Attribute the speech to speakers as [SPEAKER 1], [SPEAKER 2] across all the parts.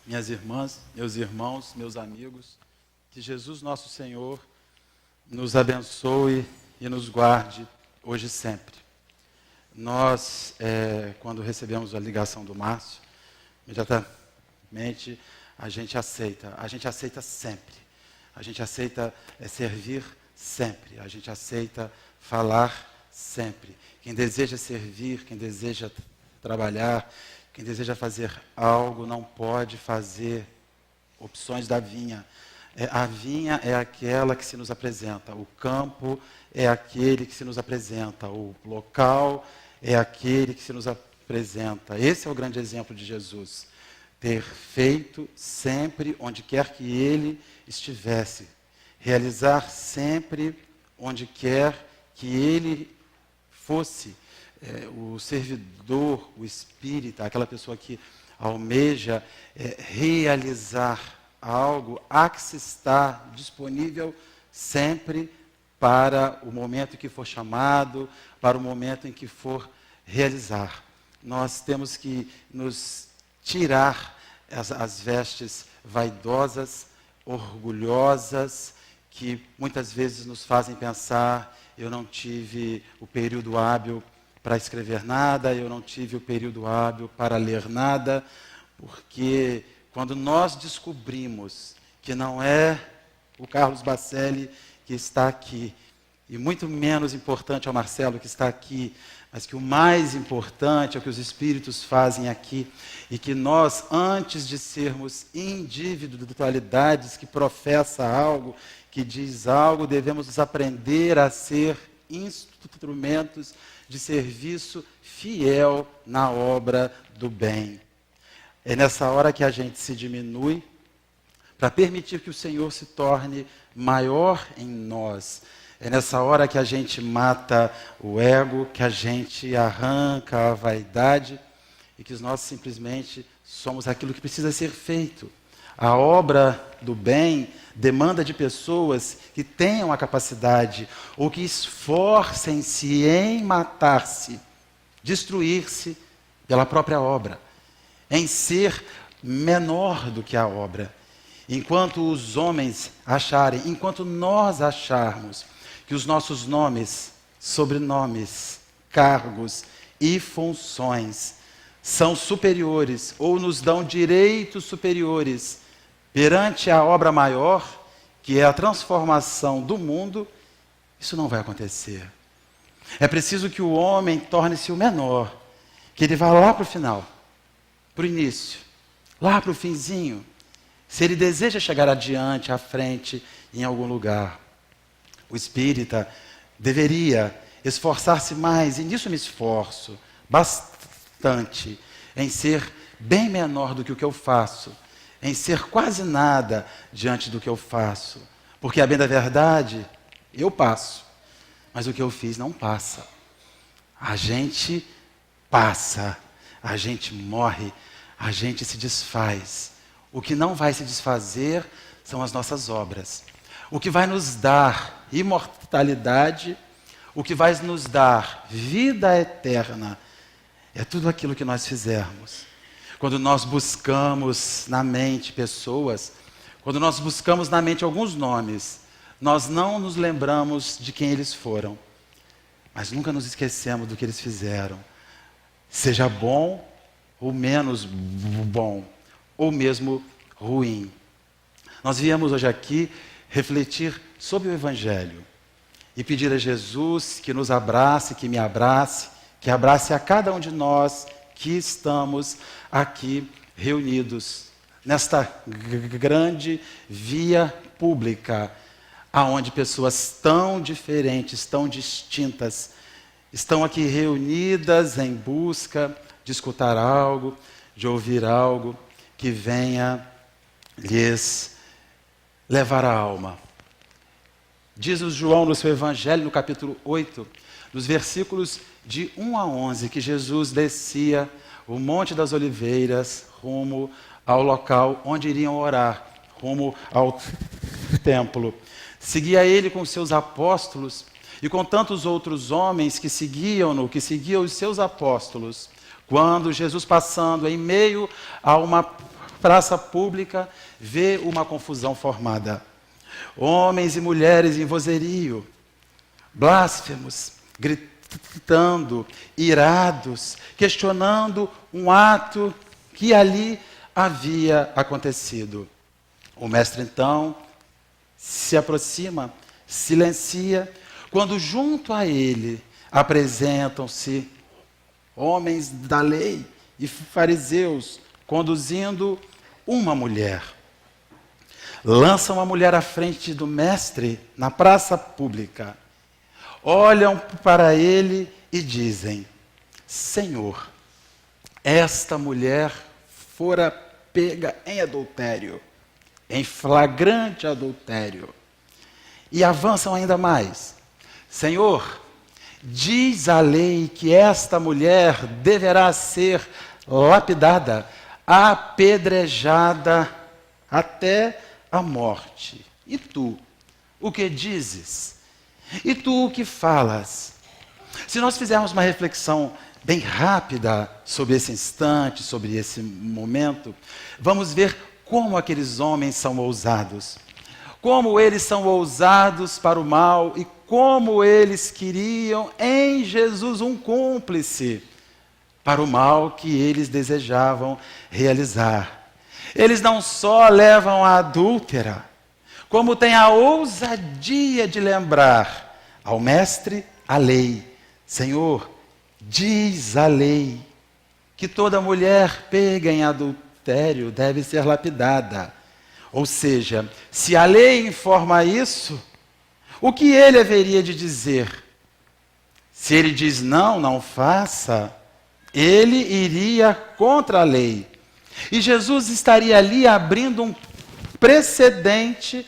[SPEAKER 1] minhas irmãs, meus irmãos, meus amigos, que Jesus nosso Senhor nos abençoe e nos guarde hoje e sempre. Nós, quando recebemos a ligação do Márcio, imediatamente a gente aceita sempre. A gente aceita servir sempre, a gente aceita falar sempre. Quem deseja servir, quem deseja trabalhar, quem deseja fazer algo, não pode fazer opções da vinha. A vinha é aquela que se nos apresenta, o campo é aquele que se nos apresenta, o local é aquele que se nos apresenta. Esse é o grande exemplo de Jesus. Ter feito sempre onde quer que ele estivesse. Realizar sempre onde quer que ele fosse. O servidor, o espírita, aquela pessoa que almeja realizar algo, há que se estar disponível sempre para o momento em que for chamado, para o momento em que for realizar. Nós temos que nos tirar as vestes vaidosas, orgulhosas, que muitas vezes nos fazem pensar: eu não tive o período hábil para escrever nada, eu não tive o período hábil para ler nada, porque quando nós descobrimos que não é o Carlos Bacelli que está aqui, e muito menos importante é o Marcelo que está aqui, mas que o mais importante é o que os Espíritos fazem aqui, e que nós, antes de sermos individualidades que professa algo, que diz algo, devemos aprender a ser instrumentos de serviço fiel na obra do bem. É nessa hora que a gente se diminui para permitir que o Senhor se torne maior em nós. É nessa hora que a gente mata o ego, que a gente arranca a vaidade e que nós simplesmente somos aquilo que precisa ser feito. A obra do bem demanda de pessoas que tenham a capacidade ou que esforcem-se em matar-se, destruir-se pela própria obra, em ser menor do que a obra. Enquanto os homens acharem, enquanto nós acharmos que os nossos nomes, sobrenomes, cargos e funções são superiores ou nos dão direitos superiores perante a obra maior, que é a transformação do mundo, isso não vai acontecer. É preciso que o homem torne-se o menor, que ele vá lá para o final, para o início, lá para o finzinho, se ele deseja chegar adiante, à frente, em algum lugar. O espírita deveria esforçar-se mais, e nisso me esforço bastante, em ser bem menor do que o que eu faço, em ser quase nada diante do que eu faço. Porque, a bem da verdade, eu passo, mas o que eu fiz não passa. A gente passa, a gente morre, a gente se desfaz. O que não vai se desfazer são as nossas obras. O que vai nos dar imortalidade, o que vai nos dar vida eterna, é tudo aquilo que nós fizermos. Quando nós buscamos na mente pessoas, quando nós buscamos na mente alguns nomes, nós não nos lembramos de quem eles foram, mas nunca nos esquecemos do que eles fizeram. Seja bom ou menos bom, ou mesmo ruim. Nós viemos hoje aqui refletir sobre o Evangelho e pedir a Jesus que nos abrace, que me abrace, que abrace a cada um de nós que estamos aqui reunidos nesta grande via pública, aonde pessoas tão diferentes, tão distintas, estão aqui reunidas em busca de escutar algo, de ouvir algo que venha lhes levar a alma. Diz o João no seu Evangelho, no capítulo 8, nos versículos de 1 a 11, que Jesus descia o Monte das Oliveiras rumo ao local onde iriam orar, rumo ao templo. Seguia ele com seus apóstolos e com tantos outros homens que seguiam-no, que seguiam os seus apóstolos. Quando Jesus, passando em meio a uma praça pública, vê uma confusão formada. Homens e mulheres em vozerio, blasfemos, gritando, irados, questionando um ato que ali havia acontecido. O mestre, então, se aproxima, silencia, quando junto a ele apresentam-se homens da lei e fariseus, conduzindo uma mulher. Lançam a mulher à frente do mestre na praça pública. Olham para ele e dizem: Senhor, esta mulher fora pega em adultério, em flagrante adultério. E avançam ainda mais: Senhor, diz a lei que esta mulher deverá ser lapidada, apedrejada até a morte. E tu, o que dizes? E tu, o que falas? Se nós fizermos uma reflexão bem rápida sobre esse instante, sobre esse momento, vamos ver como aqueles homens são ousados. Como eles são ousados para o mal e como eles queriam em Jesus um cúmplice para o mal que eles desejavam realizar. Eles não só levam a adúltera, como têm a ousadia de lembrar ao mestre a lei. Senhor, diz a lei que toda mulher pega em adultério deve ser lapidada. Ou seja, se a lei informa isso, o que ele haveria de dizer? Se ele diz não, não faça, ele iria contra a lei. E Jesus estaria ali abrindo um precedente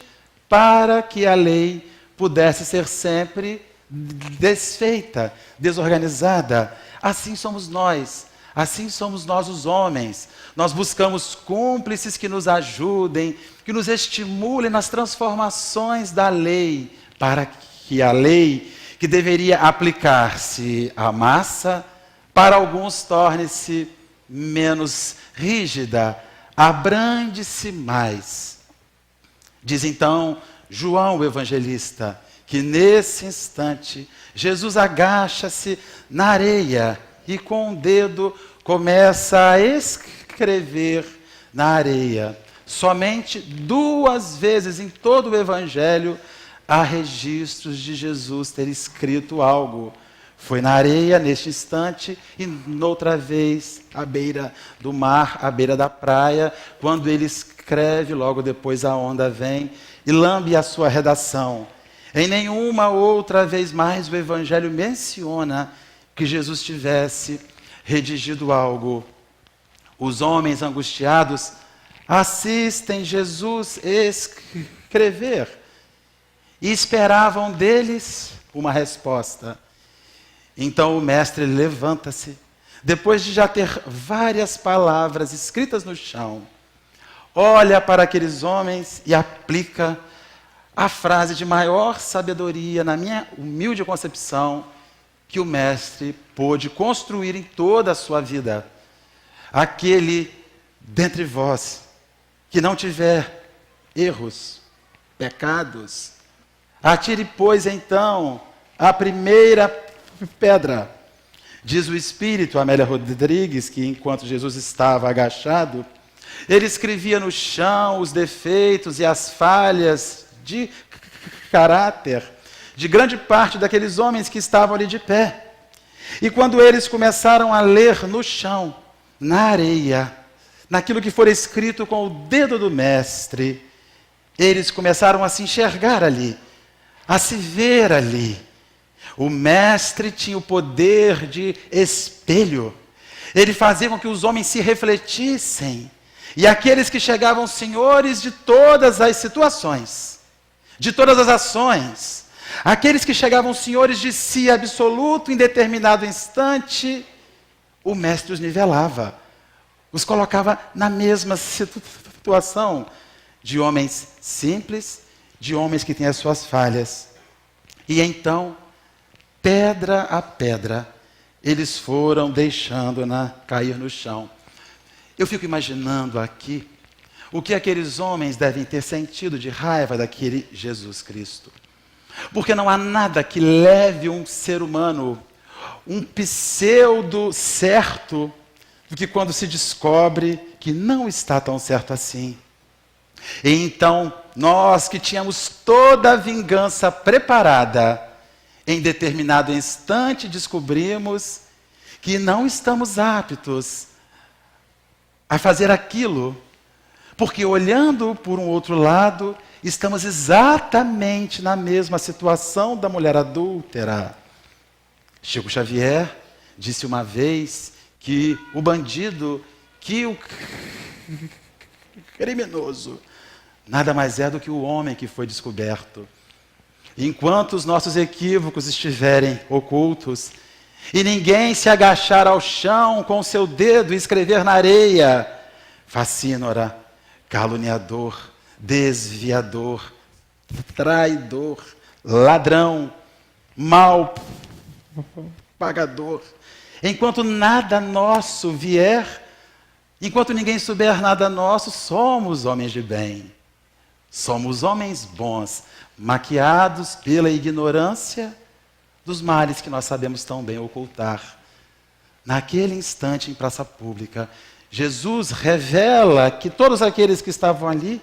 [SPEAKER 1] para que a lei pudesse ser sempre desfeita, desorganizada. Assim somos nós. Assim somos nós os homens. Nós buscamos cúmplices que nos ajudem, que nos estimulem nas transformações da lei, para que a lei, que deveria aplicar-se à massa, para alguns torne-se menos rígida, abrande-se mais. Diz então João, o evangelista, que nesse instante Jesus agacha-se na areia e com o dedo começa a escrever na areia. Somente 2 vezes em todo o Evangelho há registros de Jesus ter escrito algo. Foi na areia, neste instante, e noutra vez, à beira do mar, à beira da praia, quando ele escreve, logo depois a onda vem e lambe a sua redação. Em nenhuma outra vez mais o Evangelho menciona que Jesus tivesse redigido algo. Os homens angustiados assistem Jesus escrever e esperavam deles uma resposta. Então o mestre levanta-se, depois de já ter várias palavras escritas no chão, olha para aqueles homens e aplica a frase de maior sabedoria, na minha humilde concepção, que o mestre pôde construir em toda a sua vida. Aquele dentre vós que não tiver erros, pecados, atire, pois, então, a primeira pedra. Diz o Espírito, Amélia Rodrigues, que enquanto Jesus estava agachado, ele escrevia no chão os defeitos e as falhas de caráter de grande parte daqueles homens que estavam ali de pé. E quando eles começaram a ler no chão, na areia, naquilo que for escrito com o dedo do mestre, eles começaram a se enxergar ali, a se ver ali. O mestre tinha o poder de espelho. Ele fazia com que os homens se refletissem. E aqueles que chegavam senhores de todas as situações, de todas as ações, aqueles que chegavam senhores de si absoluto em determinado instante, o mestre os nivelava, os colocava na mesma situação de homens simples, de homens que têm as suas falhas. E então, pedra a pedra, eles foram deixando-na cair no chão. Eu fico imaginando aqui o que aqueles homens devem ter sentido de raiva daquele Jesus Cristo. Porque não há nada que leve um ser humano, um pseudo certo, do que quando se descobre que não está tão certo assim. E então, nós que tínhamos toda a vingança preparada, em determinado instante descobrimos que não estamos aptos a fazer aquilo, porque olhando por um outro lado, estamos exatamente na mesma situação da mulher adúltera. Chico Xavier disse uma vez que o bandido, que o criminoso, nada mais é do que o homem que foi descoberto. Enquanto os nossos equívocos estiverem ocultos, e ninguém se agachar ao chão com o seu dedo e escrever na areia, facínora, caluniador, desviador, traidor, ladrão, mal pagador. Enquanto nada nosso vier, enquanto ninguém souber nada nosso, somos homens de bem. Somos homens bons, maquiados pela ignorância dos males que nós sabemos tão bem ocultar. Naquele instante, em praça pública, Jesus revela que todos aqueles que estavam ali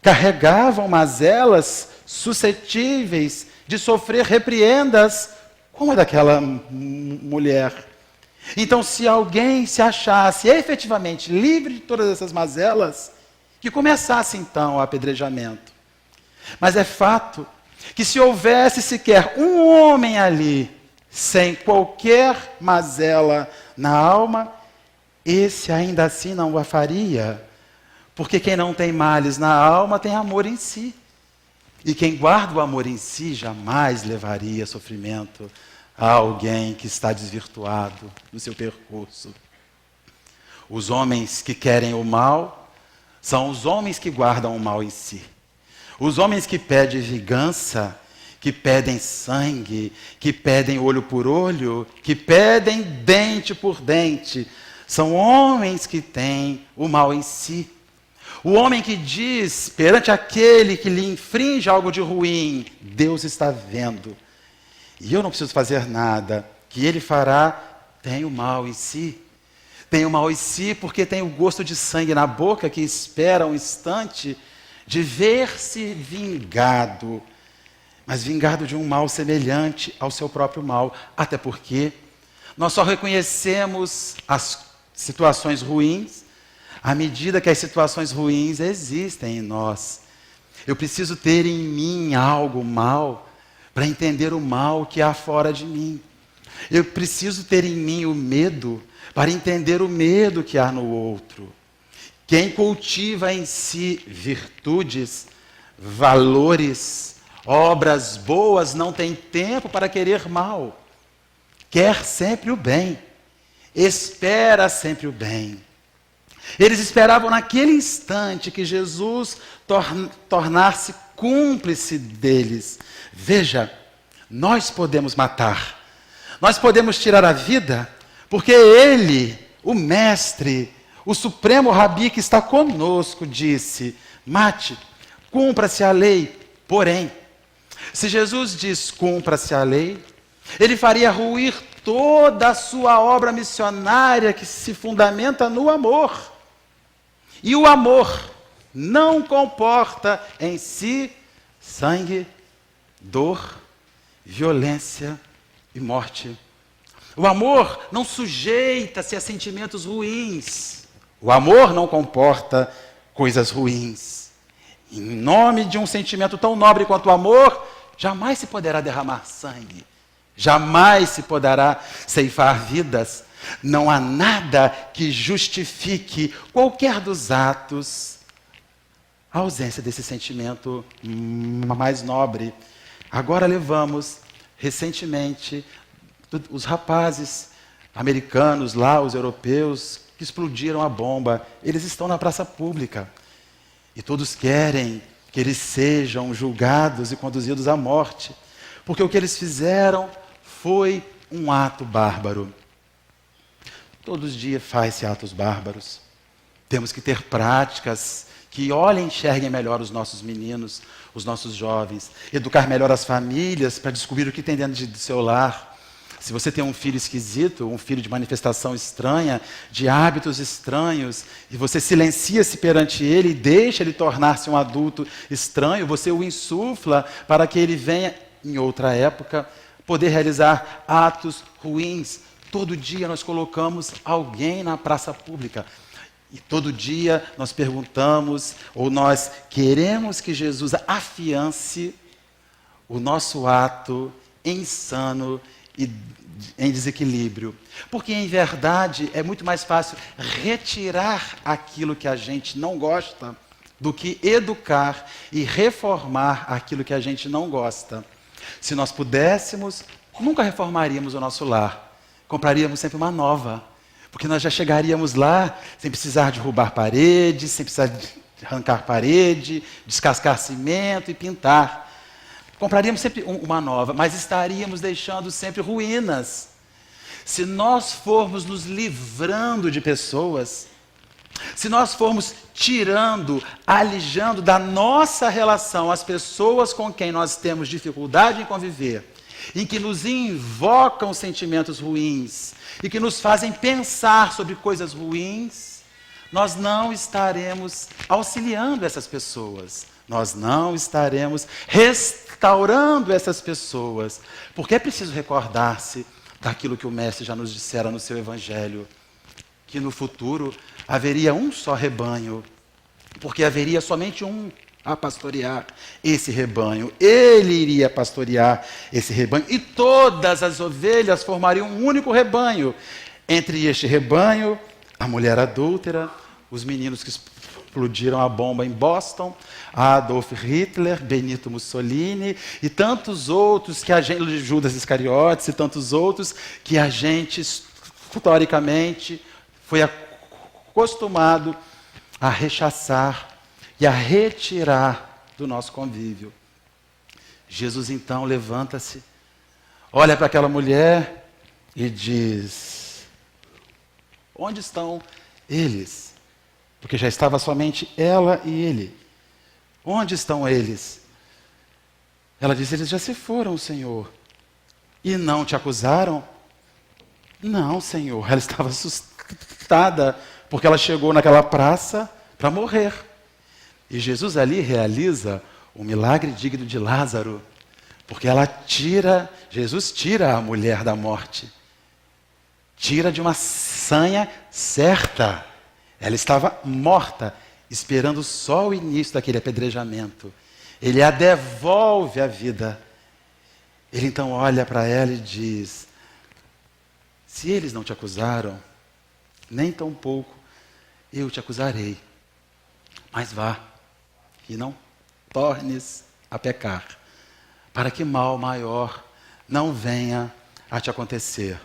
[SPEAKER 1] carregavam mazelas suscetíveis de sofrer repreendas, como a daquela mulher. Então, se alguém se achasse efetivamente livre de todas essas mazelas, que começasse então o apedrejamento. Mas é fato que se houvesse sequer um homem ali, sem qualquer mazela na alma, esse ainda assim não o faria. Porque quem não tem males na alma tem amor em si. E quem guarda o amor em si jamais levaria sofrimento a alguém que está desvirtuado no seu percurso. Os homens que querem o mal são os homens que guardam o mal em si. Os homens que pedem vingança, que pedem sangue, que pedem olho por olho, que pedem dente por dente, são homens que têm o mal em si. O homem que diz perante aquele que lhe infringe algo de ruim, Deus está vendo, e eu não preciso fazer nada, que ele fará, tem o mal em si. Tem o mal em si porque tem o gosto de sangue na boca, que espera um instante de ver-se vingado, mas vingado de um mal semelhante ao seu próprio mal. Até porque nós só reconhecemos as situações ruins à medida que as situações ruins existem em nós. Eu preciso ter em mim algo mal para entender o mal que há fora de mim. Eu preciso ter em mim o medo para entender o medo que há no outro. Quem cultiva em si virtudes, valores, obras boas, não tem tempo para querer mal. Quer sempre o bem. Espera sempre o bem. Eles esperavam naquele instante que Jesus tornasse cúmplice deles. Veja, nós podemos matar, nós podemos tirar a vida, porque ele, o mestre, o supremo rabi que está conosco, disse: mate, cumpra-se a lei. Porém, se Jesus diz cumpra-se a lei, ele faria ruir toda a sua obra missionária que se fundamenta no amor. E o amor não comporta em si sangue, dor, violência e morte. O amor não sujeita-se a sentimentos ruins. O amor não comporta coisas ruins. Em nome de um sentimento tão nobre quanto o amor, jamais se poderá derramar sangue. Jamais se poderá ceifar vidas. Não há nada que justifique qualquer dos atos a ausência desse sentimento mais nobre. Agora levamos, recentemente, os rapazes americanos lá, os europeus, que explodiram a bomba. Eles estão na praça pública. E todos querem que eles sejam julgados e conduzidos à morte. Porque o que eles fizeram foi um ato bárbaro. Todos os dias faz-se atos bárbaros. Temos que ter práticas que olhem e enxerguem melhor os nossos meninos, os nossos jovens, educar melhor as famílias para descobrir o que tem dentro do seu lar. Se você tem um filho esquisito, um filho de manifestação estranha, de hábitos estranhos, e você silencia-se perante ele e deixa ele tornar-se um adulto estranho, você o insufla para que ele venha, em outra época, poder realizar atos ruins. Todo dia nós colocamos alguém na praça pública. E todo dia nós perguntamos, ou nós queremos que Jesus afiance o nosso ato insano e em desequilíbrio. Porque, em verdade, é muito mais fácil retirar aquilo que a gente não gosta do que educar e reformar aquilo que a gente não gosta. Se nós pudéssemos, nunca reformaríamos o nosso lar. Compraríamos sempre uma nova. Porque nós já chegaríamos lá sem precisar derrubar paredes, sem precisar de arrancar parede, descascar cimento e pintar. Compraríamos sempre uma nova, mas estaríamos deixando sempre ruínas. Se nós formos nos livrando de pessoas, se nós formos tirando, alijando da nossa relação as pessoas com quem nós temos dificuldade em conviver, em que nos invocam sentimentos ruins e que nos fazem pensar sobre coisas ruins, nós não estaremos auxiliando essas pessoas, nós não estaremos restaurando essas pessoas, porque é preciso recordar-se daquilo que o Mestre já nos dissera no seu Evangelho, que no futuro haveria um só rebanho, porque haveria somente um a pastorear esse rebanho. Ele iria pastorear esse rebanho e todas as ovelhas formariam um único rebanho. Entre este rebanho, a mulher adúltera, os meninos que explodiram a bomba em Boston, Adolf Hitler, Benito Mussolini e tantos outros que a gente, Judas Iscariotes e tantos outros que a gente historicamente foi acostumado a rechaçar e a retirar do nosso convívio. Jesus então levanta-se, olha para aquela mulher e diz: onde estão eles? Porque já estava somente ela e ele. Onde estão eles? Ela diz: eles já se foram, Senhor. E não te acusaram? Não, Senhor. Ela estava assustada, porque ela chegou naquela praça para morrer. E Jesus ali realiza um milagre digno de Lázaro, porque Jesus tira a mulher da morte. Tira de uma sanha certa. Ela estava morta, esperando só o início daquele apedrejamento. Ele a devolve à vida. Ele então olha para ela e diz: se eles não te acusaram, nem tampouco eu te acusarei. Mas vá e não tornes a pecar, para que mal maior não venha a te acontecer.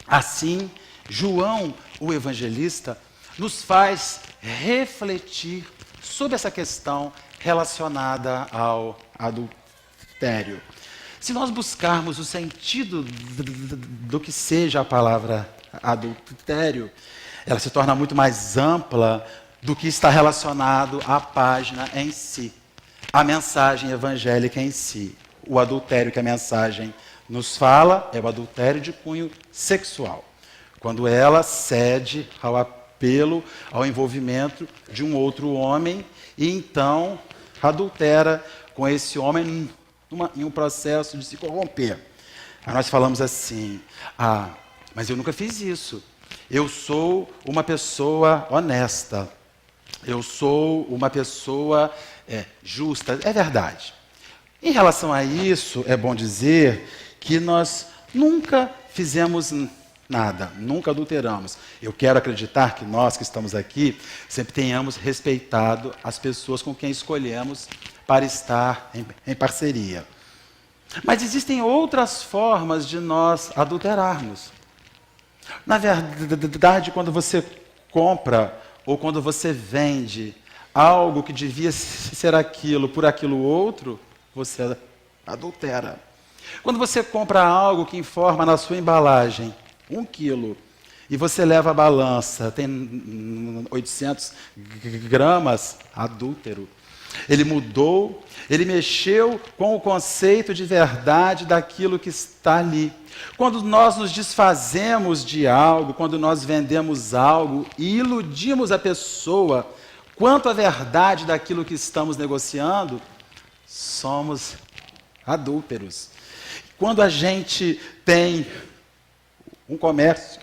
[SPEAKER 1] Assim, João, o evangelista, nos faz refletir sobre essa questão relacionada ao adultério. Se nós buscarmos o sentido do que seja a palavra adultério, ela se torna muito mais ampla do que está relacionado à página em si, à mensagem evangélica em si. O adultério que a mensagem nos fala é o adultério de cunho sexual, quando ela cede ao apelo, ao envolvimento de um outro homem e então adultera com esse homem em um processo de se corromper. Aí nós falamos assim: mas eu nunca fiz isso. Eu sou uma pessoa honesta. Eu sou uma pessoa justa. É verdade. Em relação a isso, é bom dizer que nós nunca fizemos nada, nunca adulteramos. Eu quero acreditar que nós que estamos aqui sempre tenhamos respeitado as pessoas com quem escolhemos para estar em parceria. Mas existem outras formas de nós adulterarmos. Na verdade, quando você compra ou quando você vende algo que devia ser aquilo por aquilo outro, você adultera. Quando você compra algo que informa na sua embalagem 1 quilo e você leva a balança, tem 800 gramas, adúltero. Ele mudou, ele mexeu com o conceito de verdade daquilo que está ali. Quando nós nos desfazemos de algo, quando nós vendemos algo e iludimos a pessoa quanto à verdade daquilo que estamos negociando, somos adúlteros. Quando a gente tem um comércio,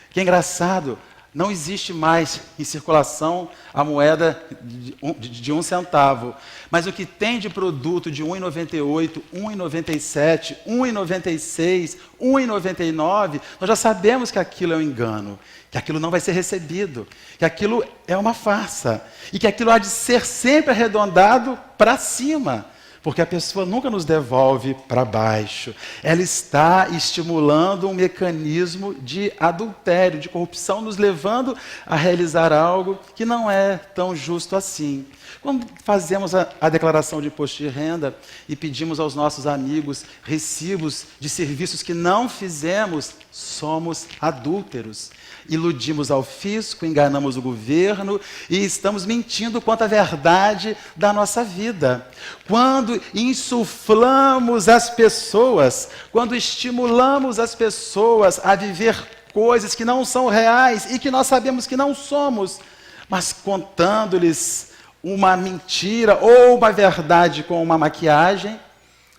[SPEAKER 1] que é engraçado, não existe mais em circulação a moeda de 1 centavo. Mas o que tem de produto de 1,98, 1,97, 1,96, 1,99, nós já sabemos que aquilo é um engano, que aquilo não vai ser recebido, que aquilo é uma farsa, e que aquilo há de ser sempre arredondado para cima. Porque a pessoa nunca nos devolve para baixo. Ela está estimulando um mecanismo de adultério, de corrupção, nos levando a realizar algo que não é tão justo assim. Quando fazemos a declaração de imposto de renda e pedimos aos nossos amigos recibos de serviços que não fizemos, somos adúlteros. Iludimos ao fisco, enganamos o governo e estamos mentindo quanto à verdade da nossa vida. Quando insuflamos as pessoas, quando estimulamos as pessoas a viver coisas que não são reais e que nós sabemos que não somos, mas contando-lhes uma mentira ou uma verdade com uma maquiagem,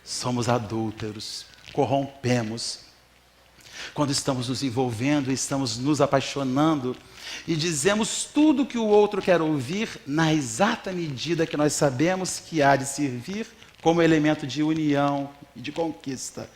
[SPEAKER 1] somos adúlteros, corrompemos. Quando estamos nos envolvendo, estamos nos apaixonando e dizemos tudo o que o outro quer ouvir na exata medida que nós sabemos que há de servir como elemento de união e de conquista.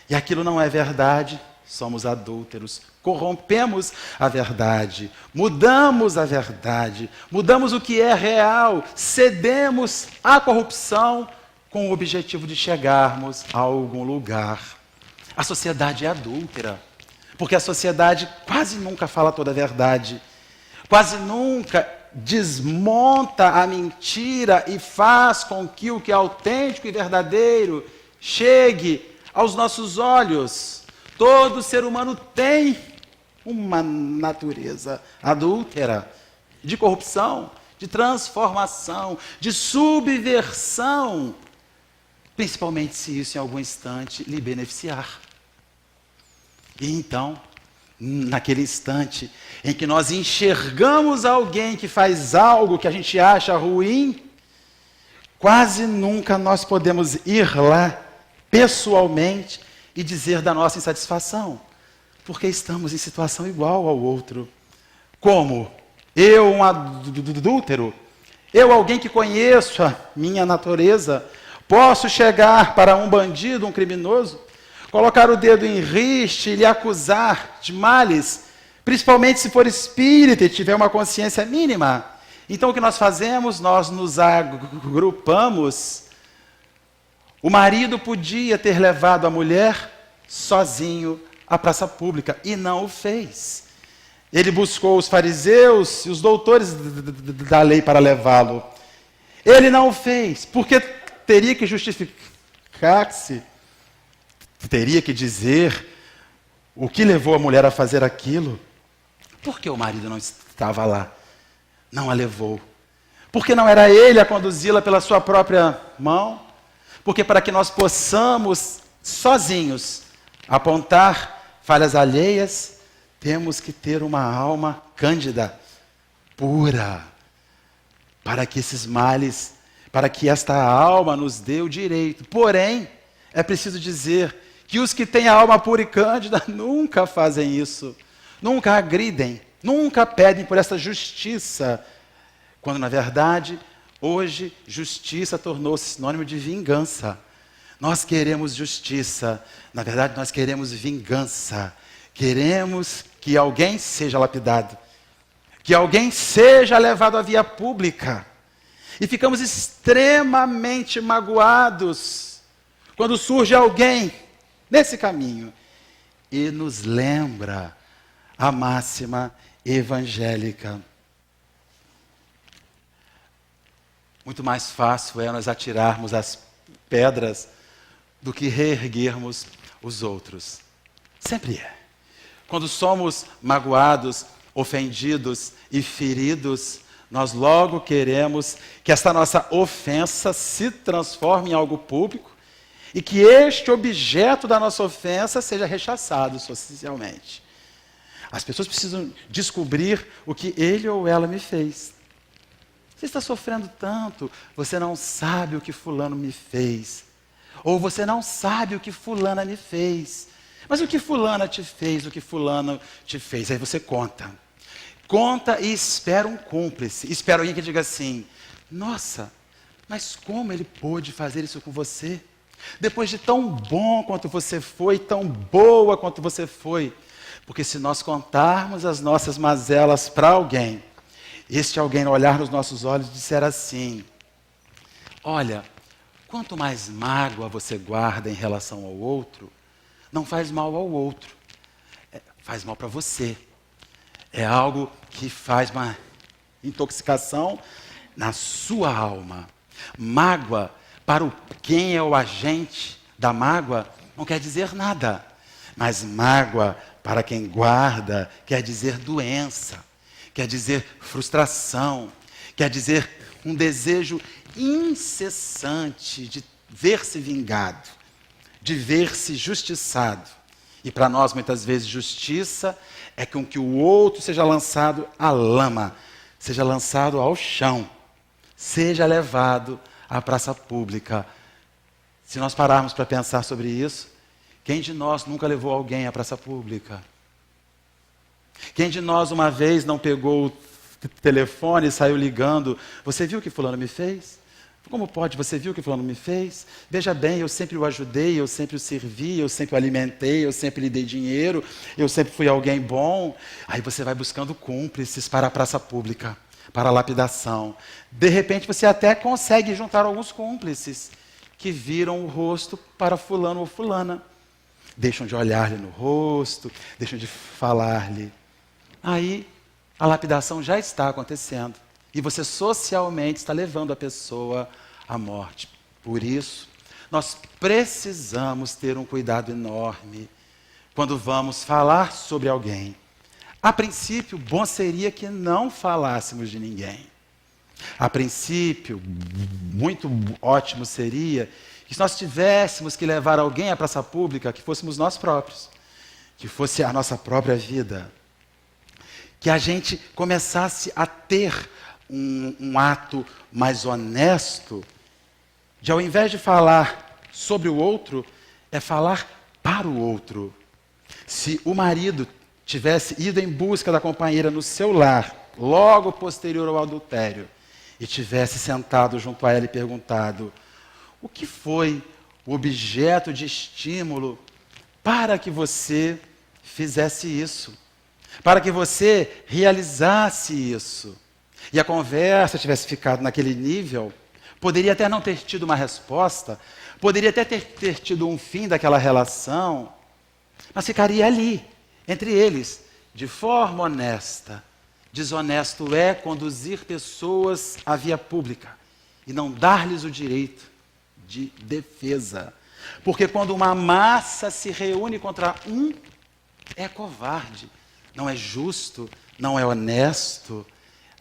[SPEAKER 1] E aquilo não é verdade, somos adúlteros, corrompemos a verdade, mudamos a verdade, mudamos o que é real, cedemos à corrupção com o objetivo de chegarmos a algum lugar. A sociedade é adúltera, porque a sociedade quase nunca fala toda a verdade, quase nunca desmonta a mentira e faz com que o que é autêntico e verdadeiro chegue aos nossos olhos. Todo ser humano tem uma natureza adúltera, de corrupção, de transformação, de subversão, principalmente se isso em algum instante lhe beneficiar. E então, naquele instante em que nós enxergamos alguém que faz algo que a gente acha ruim, quase nunca nós podemos ir lá pessoalmente e dizer da nossa insatisfação, porque estamos em situação igual ao outro. Como? Eu, um adúltero, eu, alguém que conheço a minha natureza, posso chegar para um bandido, um criminoso, colocar o dedo em riste e lhe acusar de males, principalmente se for espírita e tiver uma consciência mínima. Então o que nós fazemos? Nós nos agrupamos. O marido podia ter levado a mulher sozinho à praça pública e não o fez. Ele buscou os fariseus e os doutores da lei para levá-lo. Ele não o fez, porque teria que justificar-se, teria que dizer o que levou a mulher a fazer aquilo. Por que o marido não estava lá? Não a levou. Porque não era ele a conduzi-la pela sua própria mão? Porque para que nós possamos, sozinhos, apontar falhas alheias, temos que ter uma alma cândida, pura, para que esses males, para que esta alma nos dê o direito. Porém, é preciso dizer que os que têm a alma pura e cândida nunca fazem isso, nunca agridem, nunca pedem por essa justiça, quando na verdade, hoje, justiça tornou-se sinônimo de vingança. Nós queremos justiça, na verdade nós queremos vingança, queremos que alguém seja lapidado, que alguém seja levado à via pública, e ficamos extremamente magoados quando surge alguém nesse caminho e nos lembra a máxima evangélica. Muito mais fácil é nós atirarmos as pedras do que reerguermos os outros. Sempre é. Quando somos magoados, ofendidos e feridos, nós logo queremos que esta nossa ofensa se transforme em algo público e que este objeto da nossa ofensa seja rechaçado socialmente. As pessoas precisam descobrir o que ele ou ela me fez. Você está sofrendo tanto, você não sabe o que fulano me fez. Ou você não sabe o que fulana me fez. Mas o que fulana te fez, o que fulano te fez? Aí você conta. Conta e espera um cúmplice. Espera alguém que diga assim, nossa, mas como ele pôde fazer isso com você? Depois de tão bom quanto você foi, tão boa quanto você foi. Porque se nós contarmos as nossas mazelas para alguém, este alguém olhar nos nossos olhos e disser assim, olha, quanto mais mágoa você guarda em relação ao outro, não faz mal ao outro, faz mal para você. É algo que faz uma intoxicação na sua alma. Mágoa, para quem é o agente da mágoa, não quer dizer nada. Mas mágoa, para quem guarda, quer dizer doença, quer dizer frustração, quer dizer um desejo incessante de ver-se vingado, de ver-se justiçado. E para nós, muitas vezes, justiça é com que o outro seja lançado à lama, seja lançado ao chão, seja levado à praça pública. Se nós pararmos para pensar sobre isso, quem de nós nunca levou alguém à praça pública? Quem de nós uma vez não pegou o telefone e saiu ligando? Você viu o que fulano me fez? Como pode? Você viu o que fulano me fez? Veja bem, eu sempre o ajudei, eu sempre o servi, eu sempre o alimentei, eu sempre lhe dei dinheiro, eu sempre fui alguém bom. Aí você vai buscando cúmplices para a praça pública, para a lapidação. De repente você até consegue juntar alguns cúmplices que viram o rosto para fulano ou fulana. Deixam de olhar-lhe no rosto, deixam de falar-lhe. Aí a lapidação já está acontecendo. E você socialmente está levando a pessoa à morte. Por isso, nós precisamos ter um cuidado enorme quando vamos falar sobre alguém. A princípio, bom seria que não falássemos de ninguém. A princípio, muito ótimo seria que se nós tivéssemos que levar alguém à praça pública, que fôssemos nós próprios, que fosse a nossa própria vida. Que a gente começasse a ter um ato mais honesto, de ao invés de falar sobre o outro, é falar para o outro. Se o marido tivesse ido em busca da companheira no seu lar, logo posterior ao adultério, e tivesse sentado junto a ela e perguntado, o que foi o objeto de estímulo para que você fizesse isso? Para que você realizasse isso? E a conversa tivesse ficado naquele nível, poderia até não ter tido uma resposta, poderia até ter tido um fim daquela relação, mas ficaria ali, entre eles, de forma honesta. Desonesto é conduzir pessoas à via pública e não dar-lhes o direito de defesa. Porque quando uma massa se reúne contra um, é covarde, não é justo, não é honesto.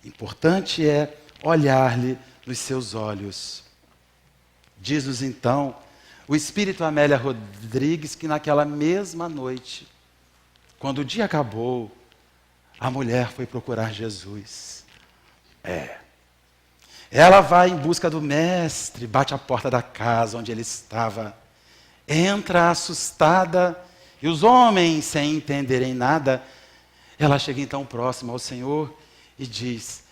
[SPEAKER 1] Importante é olhar-lhe nos seus olhos. Diz-nos então o Espírito Amélia Rodrigues que naquela mesma noite, quando o dia acabou, a mulher foi procurar Jesus. Ela vai em busca do mestre, bate a porta da casa onde ele estava, entra assustada, e os homens, sem entenderem nada, ela chega então próxima ao Senhor e diz,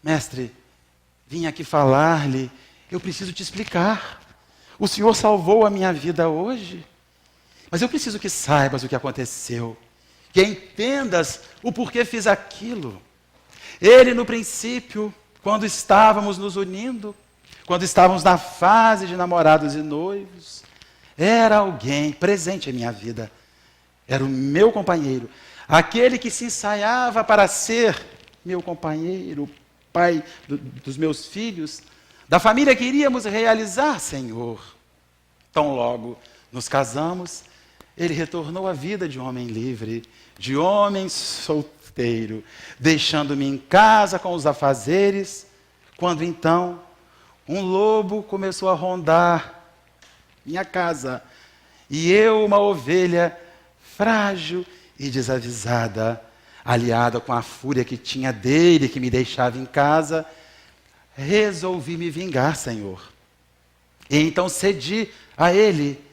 [SPEAKER 1] mestre, vim aqui falar-lhe, eu preciso te explicar. O Senhor salvou a minha vida hoje, mas eu preciso que saibas o que aconteceu, que entendas o porquê fiz aquilo. Ele, no princípio, quando estávamos nos unindo, quando estávamos na fase de namorados e noivos, era alguém presente em minha vida, era o meu companheiro, aquele que se ensaiava para ser meu companheiro, pai dos meus filhos, da família que iríamos realizar, Senhor. Tão logo nos casamos, Ele retornou à vida de um homem livre, de homem solteiro, deixando-me em casa com os afazeres, quando então um lobo começou a rondar minha casa, e eu, uma ovelha frágil e desavisada, aliada com a fúria que tinha dele, que me deixava em casa, resolvi me vingar, Senhor. E então cedi a ele.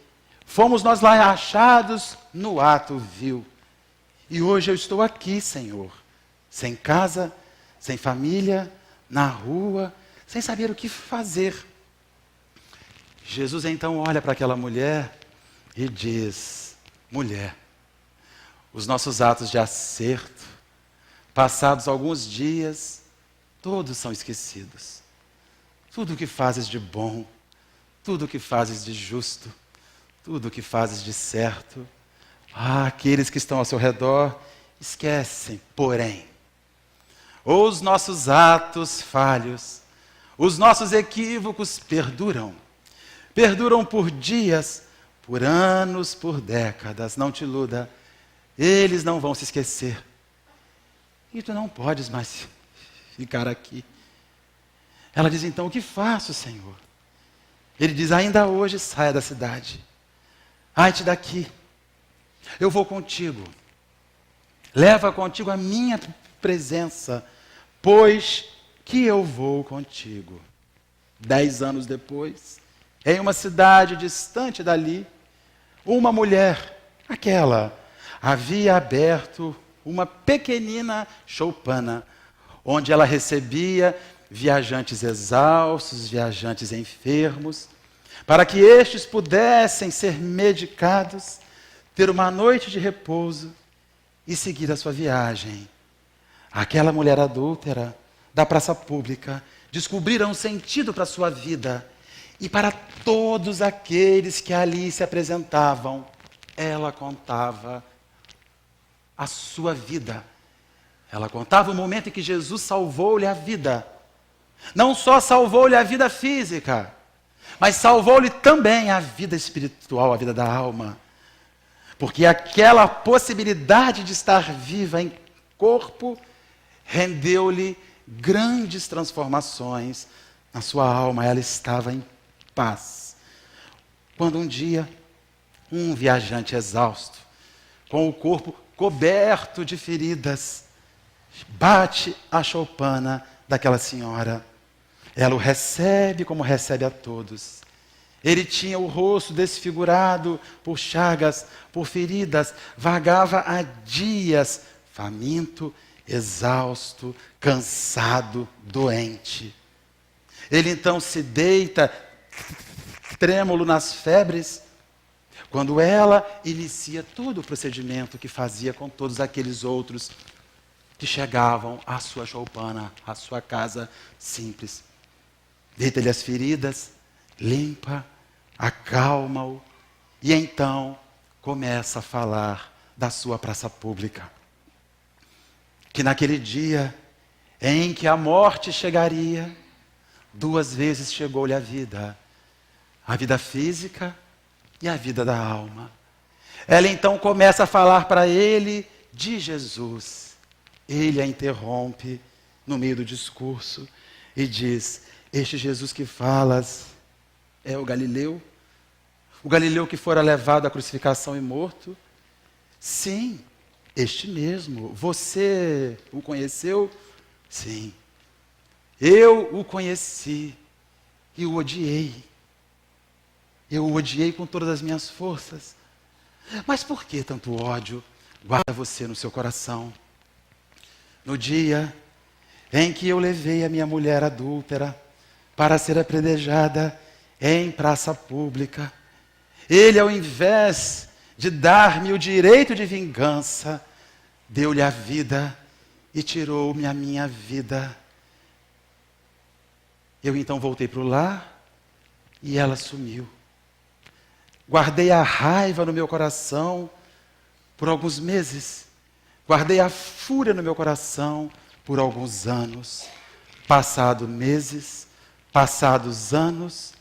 [SPEAKER 1] Fomos nós lá achados no ato vil. E hoje eu estou aqui, Senhor, sem casa, sem família, na rua, sem saber o que fazer. Jesus então olha para aquela mulher e diz: mulher, os nossos atos de acerto, passados alguns dias, todos são esquecidos. Tudo o que fazes de bom, tudo o que fazes de justo, tudo o que fazes de certo, aqueles que estão ao seu redor esquecem, porém, os nossos atos falhos, os nossos equívocos perduram. Perduram por dias, por anos, por décadas. Não te iluda, eles não vão se esquecer. E tu não podes mais ficar aqui. Ela diz então: o que faço, Senhor? Ele diz: ainda hoje saia da cidade. Ai-te daqui. Eu vou contigo. Leva contigo a minha presença, pois que eu vou contigo. 10 anos depois, em uma cidade distante dali, uma mulher, aquela, havia aberto uma pequenina choupana, onde ela recebia viajantes exaustos, viajantes enfermos, para que estes pudessem ser medicados, ter uma noite de repouso e seguir a sua viagem. Aquela mulher adúltera da praça pública descobriram um sentido para a sua vida, e para todos aqueles que ali se apresentavam, ela contava a sua vida. Ela contava o momento em que Jesus salvou-lhe a vida. Não só salvou-lhe a vida física, mas salvou-lhe também a vida espiritual, a vida da alma. Porque aquela possibilidade de estar viva em corpo rendeu-lhe grandes transformações na sua alma. Ela estava em paz. Quando um dia, um viajante exausto, com o corpo coberto de feridas, bate a choupana daquela senhora. Ela o recebe como recebe a todos. Ele tinha o rosto desfigurado por chagas, por feridas, vagava há dias, faminto, exausto, cansado, doente. Ele então se deita, trêmulo nas febres, quando ela inicia todo o procedimento que fazia com todos aqueles outros que chegavam à sua choupana, à sua casa simples. Deita-lhe as feridas, limpa, acalma-o, e então começa a falar da sua praça pública. Que naquele dia em que a morte chegaria, 2 vezes chegou-lhe a vida física e a vida da alma. Ela então começa a falar para ele de Jesus. Ele a interrompe no meio do discurso e diz: este Jesus que falas é o Galileu que fora levado à crucificação e morto? Sim, este mesmo. Você o conheceu? Sim. Eu o conheci e o odiei. Eu o odiei com todas as minhas forças. Mas por que tanto ódio guarda você no seu coração? No dia em que eu levei a minha mulher adúltera para ser apredejada em praça pública, ele, ao invés de dar-me o direito de vingança, deu-lhe a vida e tirou-me a minha vida. Eu então voltei para o lar e ela sumiu. Guardei a raiva no meu coração por alguns meses. Guardei a fúria no meu coração por alguns anos. Passados meses, passados anos,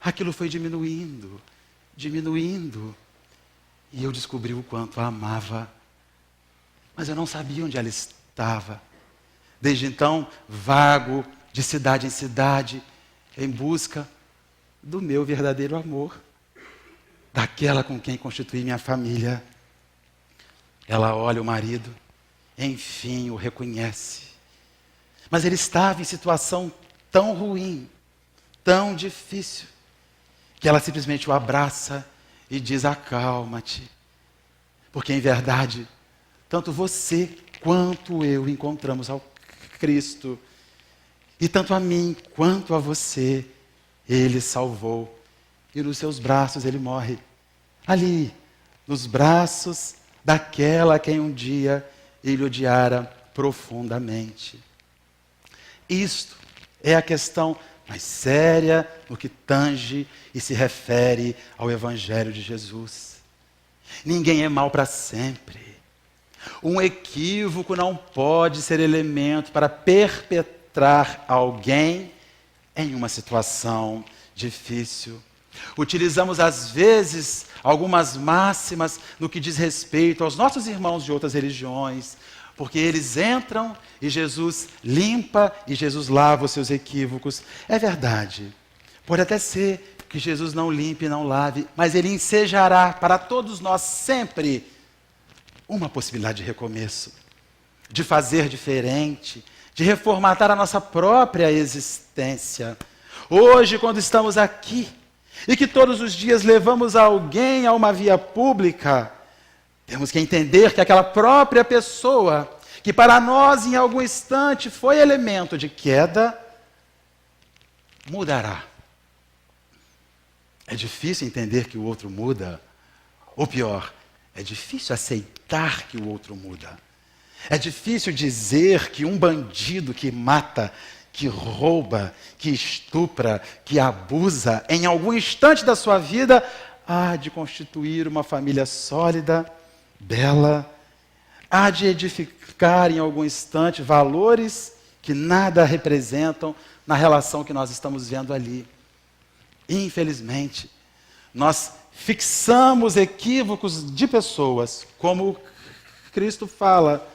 [SPEAKER 1] aquilo foi diminuindo. E eu descobri o quanto a amava. Mas eu não sabia onde ela estava. Desde então, vago de cidade em cidade, em busca do meu verdadeiro amor, daquela com quem constituí minha família. Ela olha o marido, enfim o reconhece. Mas ele estava em situação tão ruim, tão difícil, que ela simplesmente o abraça e diz: acalma-te. Porque em verdade, tanto você quanto eu encontramos ao Cristo. E tanto a mim quanto a você, Ele salvou. E nos seus braços Ele morre. Ali, nos braços daquela a quem um dia Ele odiara profundamente. Isto é a questão mais séria no que tange e se refere ao Evangelho de Jesus. Ninguém é mau para sempre. Um equívoco não pode ser elemento para perpetrar alguém em uma situação difícil. Utilizamos, às vezes, algumas máximas no que diz respeito aos nossos irmãos de outras religiões, porque eles entram e Jesus limpa e Jesus lava os seus equívocos. É verdade. Pode até ser que Jesus não limpe e não lave, mas Ele ensejará para todos nós sempre uma possibilidade de recomeço, de fazer diferente, de reformatar a nossa própria existência. Hoje, quando estamos aqui, e que todos os dias levamos alguém a uma via pública, temos que entender que aquela própria pessoa, que para nós em algum instante foi elemento de queda, mudará. É difícil entender que o outro muda, ou pior, é difícil aceitar que o outro muda. É difícil dizer que um bandido que mata, que rouba, que estupra, que abusa, em algum instante da sua vida, há de constituir uma família sólida, bela, há de edificar em algum instante valores que nada representam na relação que nós estamos vendo ali. Infelizmente, nós fixamos equívocos de pessoas, como Cristo fala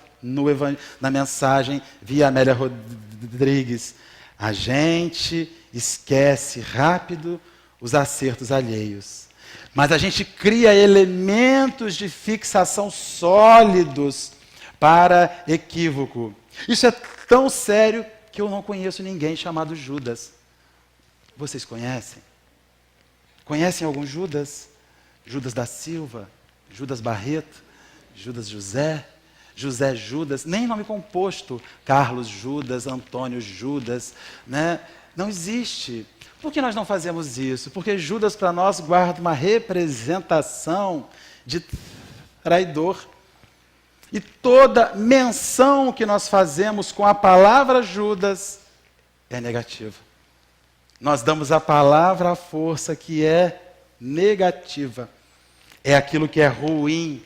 [SPEAKER 1] na mensagem via Amélia Rodrigues. A gente esquece rápido os acertos alheios, mas a gente cria elementos de fixação sólidos para equívoco. Isso é tão sério que eu não conheço ninguém chamado Judas. Vocês conhecem? Conhecem algum Judas? Judas da Silva, Judas Barreto, Judas José, José Judas, nem nome composto, Carlos Judas, Antônio Judas, né? Não existe. Por que nós não fazemos isso? Porque Judas para nós guarda uma representação de traidor. E toda menção que nós fazemos com a palavra Judas é negativa. Nós damos à palavra a força que é negativa. É aquilo que é ruim,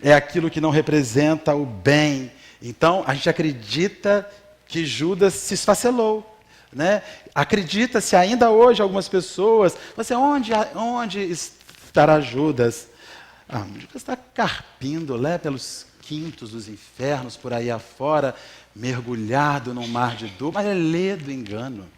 [SPEAKER 1] é aquilo que não representa o bem. Então, a gente acredita que Judas se esfacelou, né? Acredita-se ainda hoje algumas pessoas, onde estará Judas? Judas está carpindo lá pelos quintos dos infernos, por aí afora, mergulhado num mar de dor, mas é ledo engano.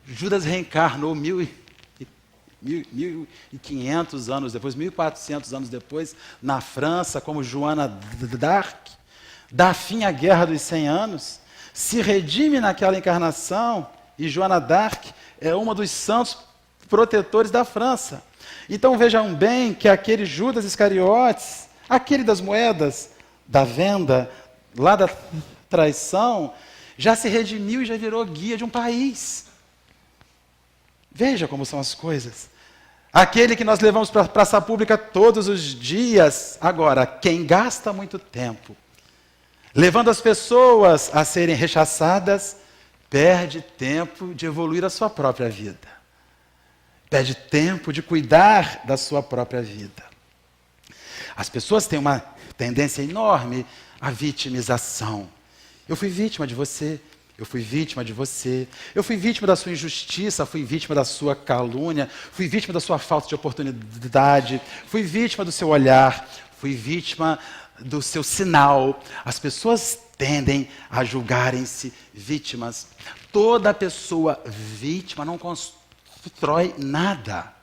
[SPEAKER 1] Judas reencarnou 1.500 anos depois, 1.400 anos depois, na França, como Joana d'Arc, dá fim à Guerra dos 100 Anos, se redime naquela encarnação, e Joana d'Arc é uma dos santos protetores da França. Então vejam bem que aquele Judas Iscariotes, aquele das moedas, da venda, lá da traição, já se redimiu e já virou guia de um país. Veja como são as coisas. Aquele que nós levamos para a praça pública todos os dias, agora, quem gasta muito tempo levando as pessoas a serem rechaçadas, perde tempo de evoluir a sua própria vida. Perde tempo de cuidar da sua própria vida. As pessoas têm uma tendência enorme à vitimização. Eu fui vítima de você. Eu fui vítima de você. Eu fui vítima da sua injustiça, fui vítima da sua calúnia, fui vítima da sua falta de oportunidade, fui vítima do seu olhar, fui vítima do seu sinal. As pessoas tendem a julgarem-se vítimas. Toda pessoa vítima não constrói nada.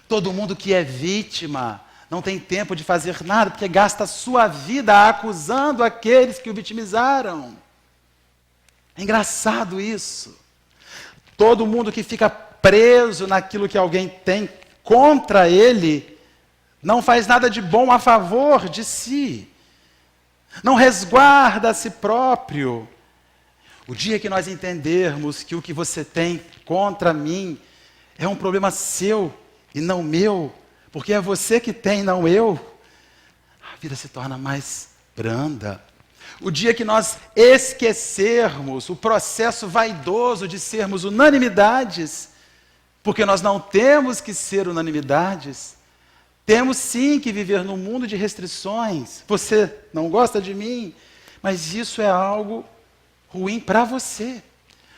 [SPEAKER 1] Todo mundo que é vítima não tem tempo de fazer nada, porque gasta a sua vida acusando aqueles que o vitimizaram. É engraçado isso. Todo mundo que fica preso naquilo que alguém tem contra ele, não faz nada de bom a favor de si. Não resguarda a si próprio. O dia que nós entendermos que o que você tem contra mim é um problema seu e não meu, porque é você que tem, não eu, a vida se torna mais branda. O dia que nós esquecermos o processo vaidoso de sermos unanimidades, porque nós não temos que ser unanimidades, temos sim que viver num mundo de restrições. Você não gosta de mim, mas isso é algo ruim para você,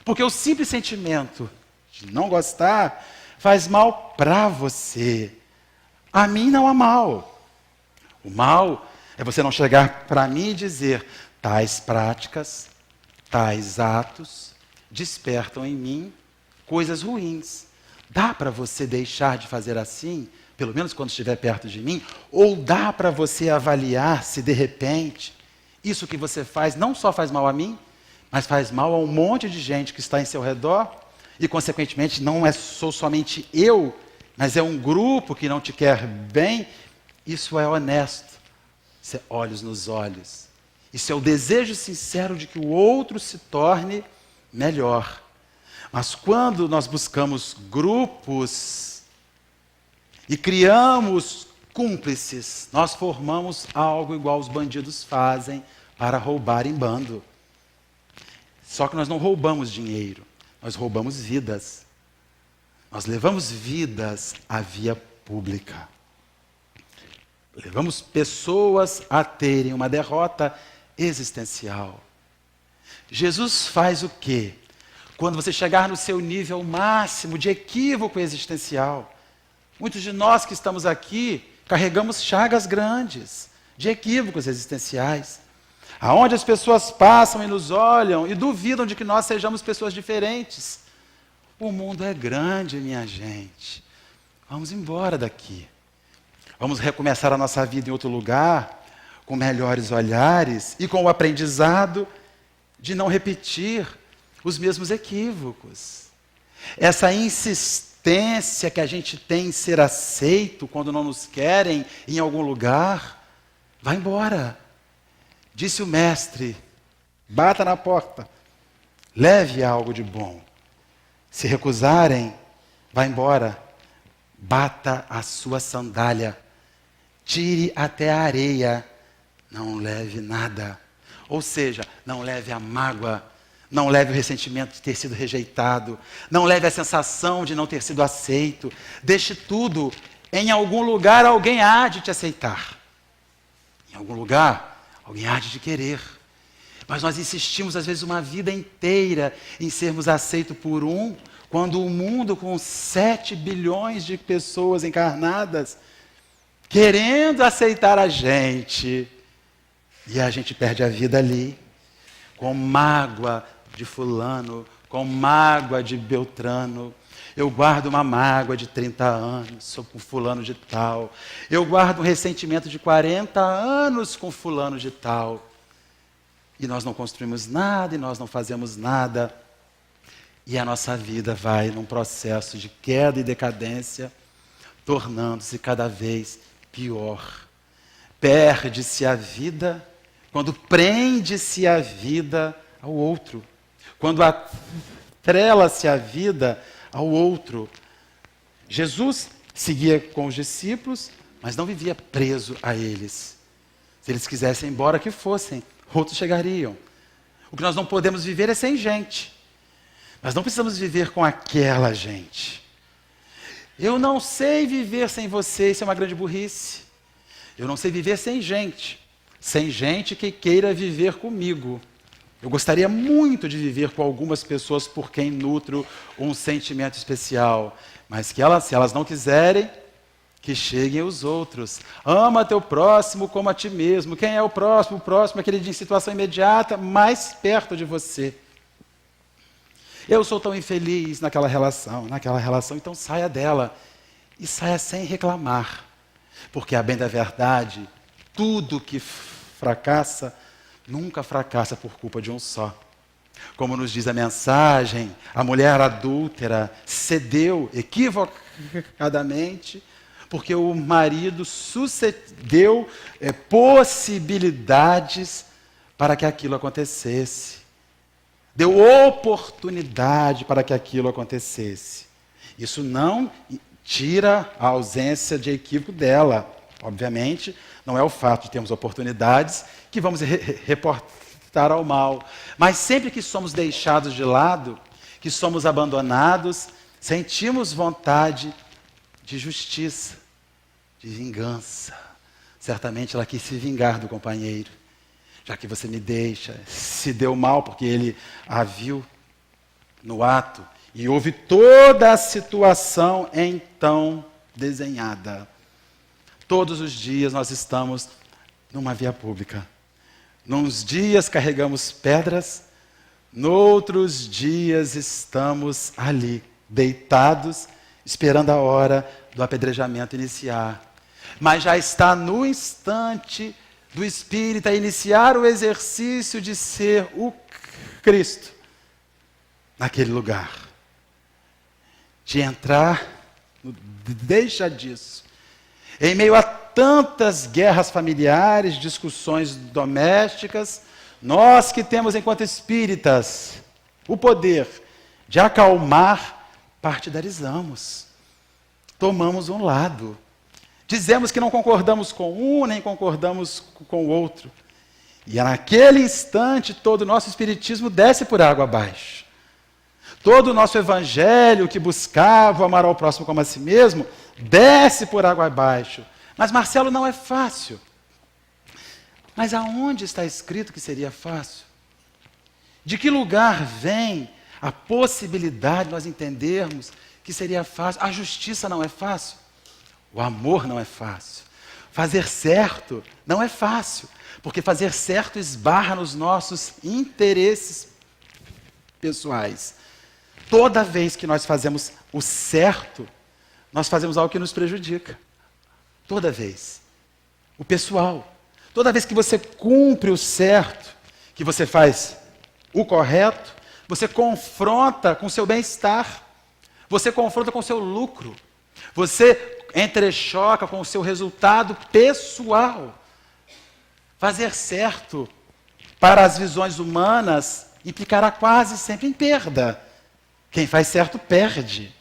[SPEAKER 1] porque o simples sentimento de não gostar faz mal para você. A mim não há mal. O mal é você não chegar para mim e dizer: tais práticas, tais atos despertam em mim coisas ruins. Dá para você deixar de fazer assim, pelo menos quando estiver perto de mim? Ou dá para você avaliar se de repente isso que você faz não só faz mal a mim, mas faz mal a um monte de gente que está em seu redor e, consequentemente, não sou somente eu, mas é um grupo que não te quer bem? Isso é honesto. Isso é olhos nos olhos. Isso é o desejo sincero de que o outro se torne melhor. Mas quando nós buscamos grupos e criamos cúmplices, nós formamos algo igual os bandidos fazem para roubar em bando. Só que nós não roubamos dinheiro, nós roubamos vidas. Nós levamos vidas à via pública. Levamos pessoas a terem uma derrota existencial. Jesus faz o quê? Quando você chegar no seu nível máximo de equívoco existencial. Muitos de nós que estamos aqui carregamos chagas grandes de equívocos existenciais, aonde as pessoas passam e nos olham e duvidam de que nós sejamos pessoas diferentes. O mundo é grande, minha gente. Vamos embora daqui. Vamos recomeçar a nossa vida em outro lugar, com melhores olhares e com o aprendizado de não repetir os mesmos equívocos. Essa insistência que a gente tem em ser aceito quando não nos querem em algum lugar, vai embora. Disse o mestre: bata na porta, leve algo de bom. Se recusarem, vá embora, bata a sua sandália, tire até a areia, não leve nada. Ou seja, não leve a mágoa, não leve o ressentimento de ter sido rejeitado, não leve a sensação de não ter sido aceito. Deixe tudo, em algum lugar alguém há de te aceitar. Em algum lugar, alguém há de te querer. Mas nós insistimos, às vezes, uma vida inteira em sermos aceitos por um, quando o mundo, com 7 bilhões de pessoas encarnadas, querendo aceitar a gente, e a gente perde a vida ali, com mágoa de fulano, com mágoa de Beltrano. Eu guardo uma mágoa de 30 anos com fulano de tal. Eu guardo um ressentimento de 40 anos com fulano de tal. E nós não construímos nada, e nós não fazemos nada. E a nossa vida vai num processo de queda e decadência, tornando-se cada vez pior. Perde-se a vida quando prende-se a vida ao outro. Quando atrela-se a vida ao outro. Jesus seguia com os discípulos, mas não vivia preso a eles. Se eles quisessem ir embora, que fossem. Outros chegariam. O que nós não podemos viver é sem gente. Nós não precisamos viver com aquela gente. Eu não sei viver sem você, isso é uma grande burrice. Eu não sei viver sem gente. Sem gente que queira viver comigo. Eu gostaria muito de viver com algumas pessoas por quem nutro um sentimento especial, mas que se elas não quiserem, que cheguem os outros. Ama teu próximo como a ti mesmo. Quem é o próximo? O próximo é aquele de situação imediata, mais perto de você. Eu sou tão infeliz naquela relação, então saia dela e saia sem reclamar. Porque, a bem da verdade, tudo que fracassa, nunca fracassa por culpa de um só. Como nos diz a mensagem, a mulher adúltera cedeu equivocadamente, porque o marido sucedeu possibilidades para que aquilo acontecesse. Deu oportunidade para que aquilo acontecesse. Isso não tira a ausência de equívoco dela. Obviamente, não é o fato de termos oportunidades que vamos reportar ao mal. Mas sempre que somos deixados de lado, que somos abandonados, sentimos vontade de justiça, de vingança. Certamente ela quis se vingar do companheiro. Já que você me deixa, se deu mal porque ele a viu no ato e houve toda a situação então desenhada. Todos os dias nós estamos numa via pública. Nos dias carregamos pedras, noutros dias estamos ali, deitados, esperando a hora do apedrejamento iniciar. Mas já está no instante do Espírito a iniciar o exercício de ser o Cristo naquele lugar. De entrar no deixa disso. Em meio a tantas guerras familiares, discussões domésticas, nós que temos enquanto espíritas o poder de acalmar, partidarizamos. Tomamos um lado. Dizemos que não concordamos com um, nem concordamos com o outro. E naquele instante, todo o nosso espiritismo desce por água abaixo. Todo o nosso evangelho que buscava amar ao próximo como a si mesmo, desce por água abaixo. Mas, Marcelo, não é fácil. Mas aonde está escrito que seria fácil? De que lugar vem a possibilidade de nós entendermos que seria fácil? A justiça não é fácil. O amor não é fácil. Fazer certo não é fácil, porque fazer certo esbarra nos nossos interesses pessoais. Toda vez que nós fazemos o certo, nós fazemos algo que nos prejudica. Toda vez. O pessoal. Toda vez que você cumpre o certo, que você faz o correto, você confronta com o seu bem-estar. Você confronta com o seu lucro. Você entrechoca com o seu resultado pessoal. Fazer certo para as visões humanas implicará quase sempre em perda. Quem faz certo perde.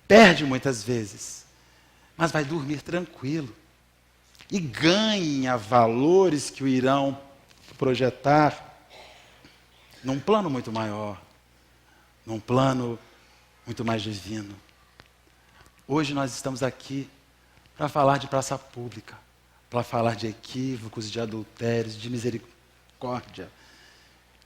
[SPEAKER 1] Perde muitas vezes. Mas vai dormir tranquilo. E ganha valores que o irão projetar num plano muito maior. Num plano muito mais divino. Hoje nós estamos aqui para falar de praça pública, para falar de equívocos, de adultérios, de misericórdia,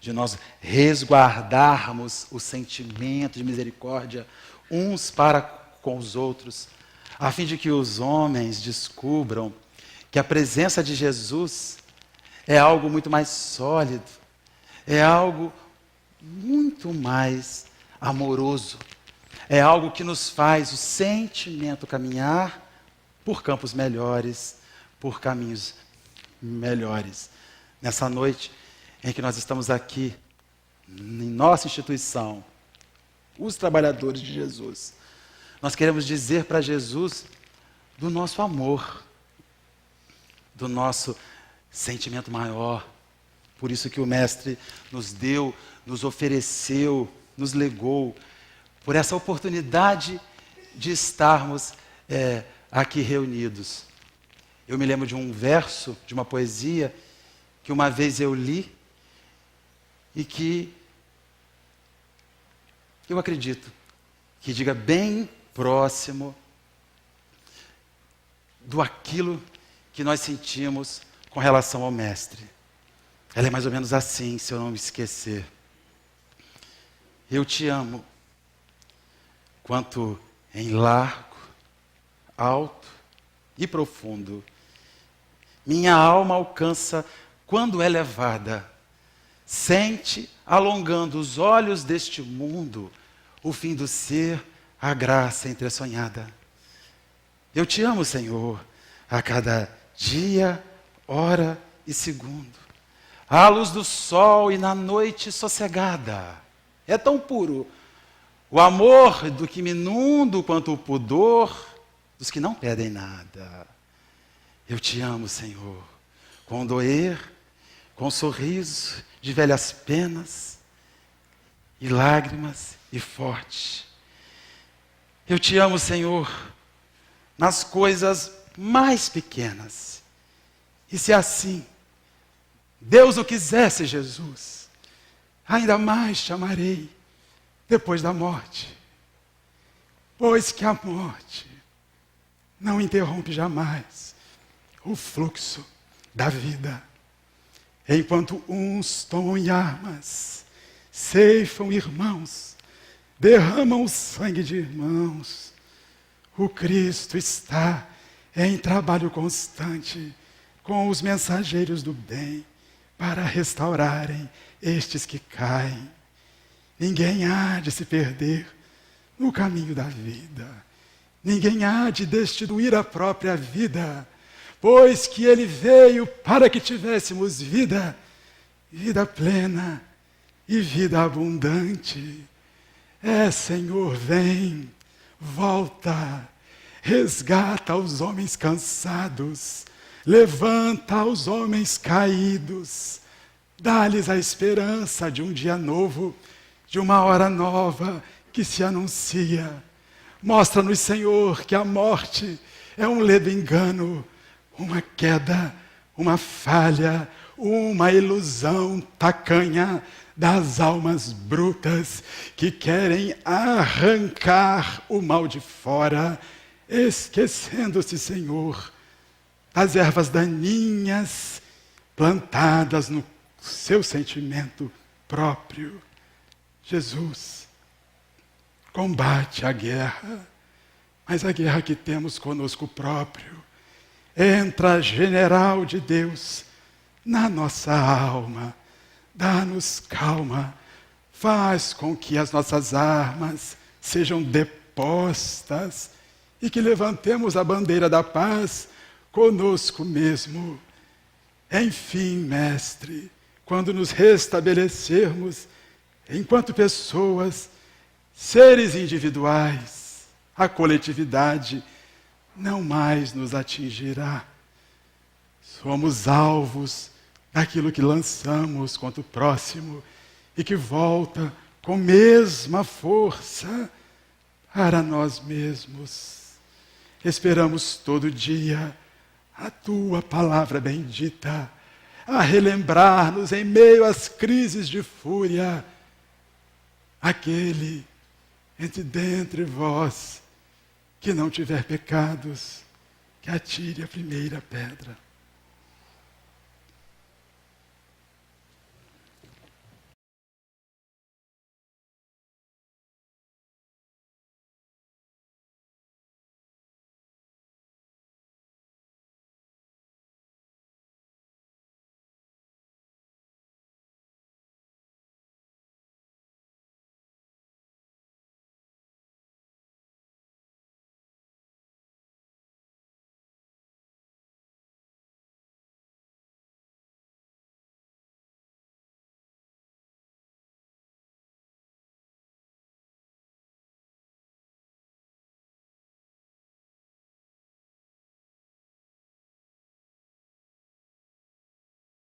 [SPEAKER 1] de nós resguardarmos o sentimento de misericórdia uns para com os outros, a fim de que os homens descubram que a presença de Jesus é algo muito mais sólido, é algo muito mais amoroso. É algo que nos faz o sentimento caminhar por campos melhores, por caminhos melhores. Nessa noite em que nós estamos aqui, em nossa instituição, os trabalhadores de Jesus, nós queremos dizer para Jesus do nosso amor, do nosso sentimento maior. Por isso que o Mestre nos deu, nos ofereceu, nos legou, por essa oportunidade de estarmos aqui reunidos. Eu me lembro de um verso, de uma poesia, que uma vez eu li, e que eu acredito que diga bem próximo do aquilo que nós sentimos com relação ao Mestre. Ela é mais ou menos assim, se eu não me esquecer. Eu te amo, quanto em largo, alto e profundo minha alma alcança quando é levada. Sente, alongando os olhos deste mundo, o fim do ser, a graça entresonhada. Eu te amo, Senhor, a cada dia, hora e segundo. À luz do sol e na noite sossegada. É tão puro o amor do que me inundo quanto o pudor dos que não pedem nada. Eu te amo, Senhor, com doer, com sorriso de velhas penas e lágrimas e forte. Eu te amo, Senhor, nas coisas mais pequenas. E se assim Deus o quisesse, Jesus, ainda mais te amarei depois da morte. Pois que a morte não interrompe jamais o fluxo da vida. Enquanto uns tomam em armas, ceifam irmãos, derramam o sangue de irmãos, o Cristo está em trabalho constante com os mensageiros do bem para restaurarem estes que caem. Ninguém há de se perder no caminho da vida. Ninguém há de destituir a própria vida, pois que Ele veio para que tivéssemos vida, vida plena e vida abundante. Senhor, vem, volta, resgata os homens cansados, levanta os homens caídos, dá-lhes a esperança de um dia novo, de uma hora nova que se anuncia. Mostra-nos, Senhor, que a morte é um ledo engano, uma queda, uma falha, uma ilusão tacanha das almas brutas que querem arrancar o mal de fora, esquecendo-se, Senhor, das ervas daninhas plantadas no seu sentimento próprio. Jesus, combate a guerra, mas a guerra que temos conosco próprio. Entra, general de Deus, na nossa alma, dá-nos calma, faz com que as nossas armas sejam depostas e que levantemos a bandeira da paz conosco mesmo. Enfim, Mestre, quando nos restabelecermos enquanto pessoas, seres individuais, a coletividade não mais nos atingirá. Somos alvos daquilo que lançamos contra o próximo e que volta com mesma força para nós mesmos. Esperamos todo dia a Tua palavra bendita, a relembrar-nos em meio às crises de fúria, aquele entre dentre vós que não tiver pecados, que atire a primeira pedra.